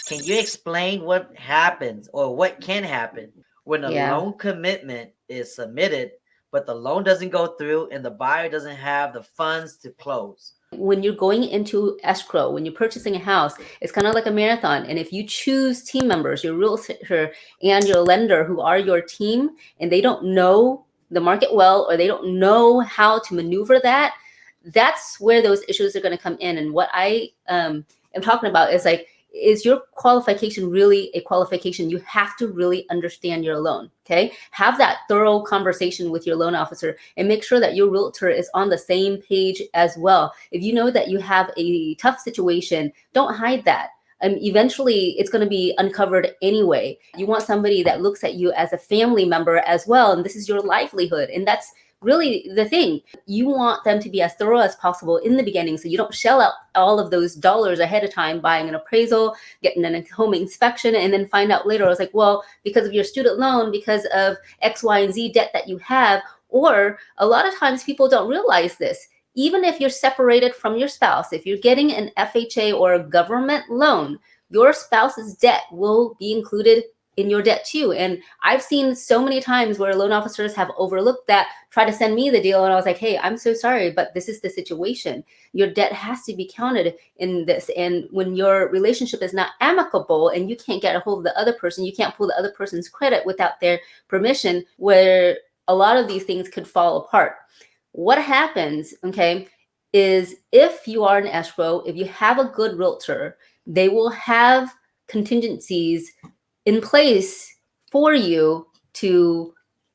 Can you explain what happens or what can happen when a Yeah. loan commitment is submitted, but the loan doesn't go through and the buyer doesn't have the funds to close? When you're going into escrow, when you're purchasing a house, it's kind of like a marathon. And if you choose team members, your realtor and your lender who are your team, and they don't know the market well, or they don't know how to maneuver that, that's where those issues are going to come in. And what I am talking about is like, is your qualification really a qualification? You have to really understand your loan. Okay. Have that thorough conversation with your loan officer and make sure that your realtor is on the same page as well. If you know that you have a tough situation, don't hide that. Eventually it's going to be uncovered anyway. You want somebody that looks at you as a family member as well. And this is your livelihood. And that's really the thing. You want them to be as thorough as possible in the beginning, so you don't shell out all of those dollars ahead of time buying an appraisal, getting a home inspection, and then find out later, I was like, well, because of your student loan, because of X, Y, and Z debt that you have. Or a lot of times people don't realize this. Even if you're separated from your spouse, if you're getting an FHA or a government loan, your spouse's debt will be included in your debt too. And I've seen so many times where loan officers have overlooked that, try to send me the deal, and I was like, hey, I'm so sorry, but this is the situation. Your debt has to be counted in this. And when your relationship is not amicable and you can't get a hold of the other person, you can't pull the other person's credit without their permission, where a lot of these things could fall apart. What happens, okay, is if you are an escrow, if you have a good realtor, they will have contingencies in place for you to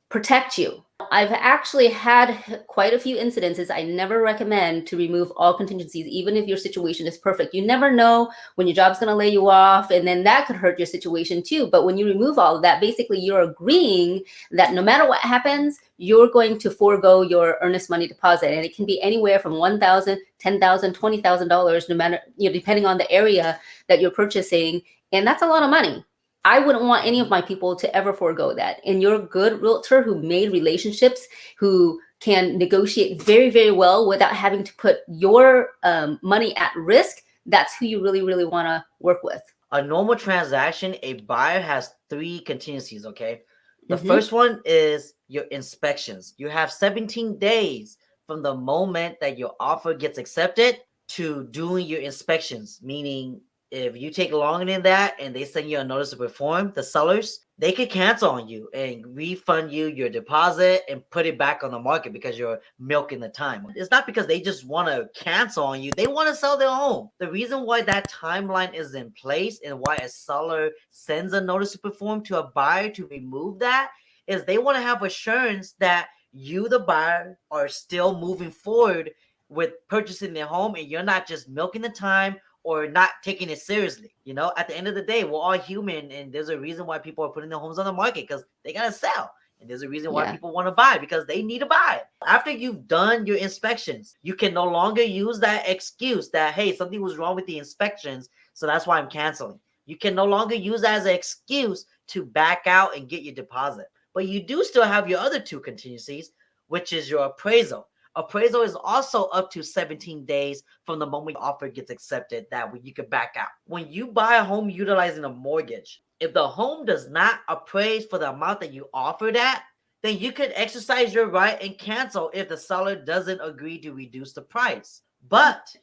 protect you. I've actually had quite a few incidences. I never recommend to remove all contingencies, even if your situation is perfect. You never know when your job's going to lay you off, and then that could hurt your situation too. But when you remove all of that, basically you're agreeing that no matter what happens, you're going to forego your earnest money deposit. And it can be anywhere from $1,000, $10,000, $20,000, no matter, depending on the area that you're purchasing. And that's a lot of money. I wouldn't want any of my people to ever forego that. And you're a good realtor who made relationships, who can negotiate very, very well without having to put your money at risk. That's who you really, really want to work with. A normal transaction, a buyer has 3 contingencies, okay? The Mm-hmm. first one is your inspections. You have 17 days from the moment that your offer gets accepted to doing your inspections, meaning if you take longer than that and they send you a notice to perform, the sellers, they could cancel on you and refund you your deposit and put it back on the market because you're milking the time. It's not because they just want to cancel on you. They want to sell their home. The reason why that timeline is in place and why a seller sends a notice to perform to a buyer to remove that is they want to have assurance that you, the buyer, are still moving forward with purchasing their home and you're not just milking the time or not taking it seriously. At the end of the day, we're all human, and there's a reason why people are putting their homes on the market because they gotta sell. And there's a reason why people want to buy because they need to buy. After you've done your inspections, you can no longer use that excuse that, hey, something was wrong with the inspections, so that's why I'm canceling. You can no longer use that as an excuse to back out and get your deposit. But you do still have your other 2 contingencies, which is your appraisal. Appraisal is also up to 17 days from the moment your offer gets accepted. That way you can back out. When you buy a home utilizing a mortgage, if the home does not appraise for the amount that you offered at, then you can exercise your right and cancel if the seller doesn't agree to reduce the price. But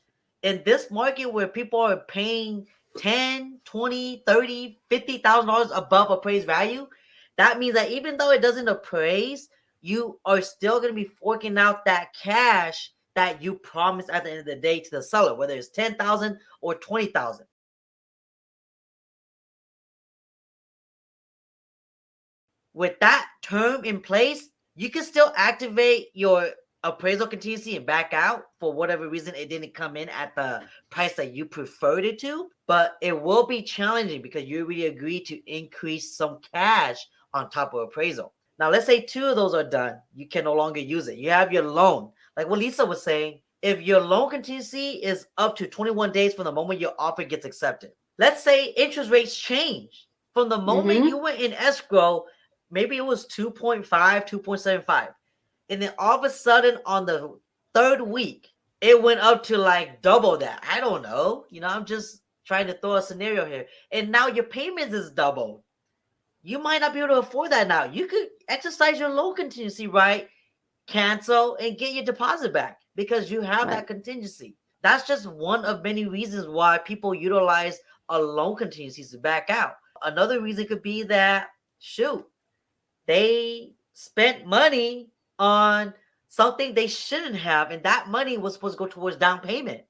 in this market where people are paying 10, 20, 30, $50,000 above appraised value, that means that even though it doesn't appraise, you are still going to be forking out that cash that you promised at the end of the day to the seller, whether it's 10,000 or 20,000. With that term in place, you can still activate your appraisal contingency and back out for whatever reason it didn't come in at the price that you preferred it to, but it will be challenging because you already agreed to increase some cash on top of appraisal. Now, let's say 2 of those are done. You can no longer use it. You have your loan. Like what Lisa was saying, if your loan contingency is up to 21 days from the moment your offer gets accepted. Let's say interest rates change. From the moment you went in escrow, maybe it was 2.5, 2.75. And then all of a sudden on the 3rd week, it went up to like double that. I don't know. I'm just trying to throw a scenario here, and now your payments is doubled. You might not be able to afford that now. You could exercise your loan contingency right, cancel, and get your deposit back because you have Right. that contingency. That's just one of many reasons why people utilize a loan contingency to back out. Another reason could be that, shoot, they spent money on something they shouldn't have, and that money was supposed to go towards down payment.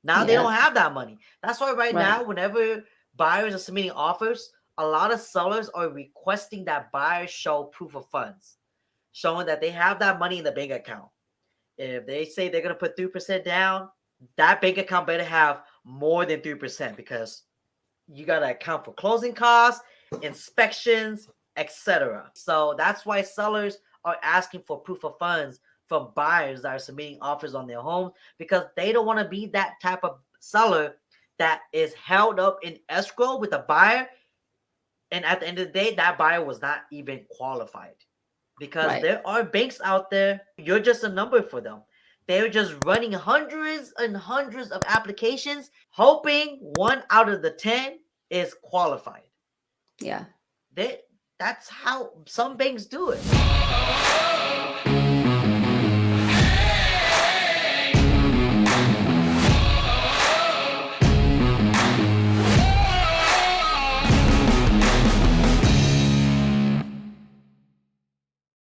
Now they Yeah. don't have that money. That's why right Right. now, whenever buyers are submitting offers, a lot of sellers are requesting that buyers show proof of funds, showing that they have that money in the bank account. If they say they're gonna put 3% down, that bank account better have more than 3% because you gotta account for closing costs, inspections, etc. So that's why sellers are asking for proof of funds from buyers that are submitting offers on their homes because they don't want to be that type of seller that is held up in escrow with a buyer, and at the end of the day that buyer was not even qualified, because Right. there are banks out there, you're just a number for them. They're just running hundreds and hundreds of applications, hoping 1 out of the 10 is qualified. Yeah. They, that's how some banks do it.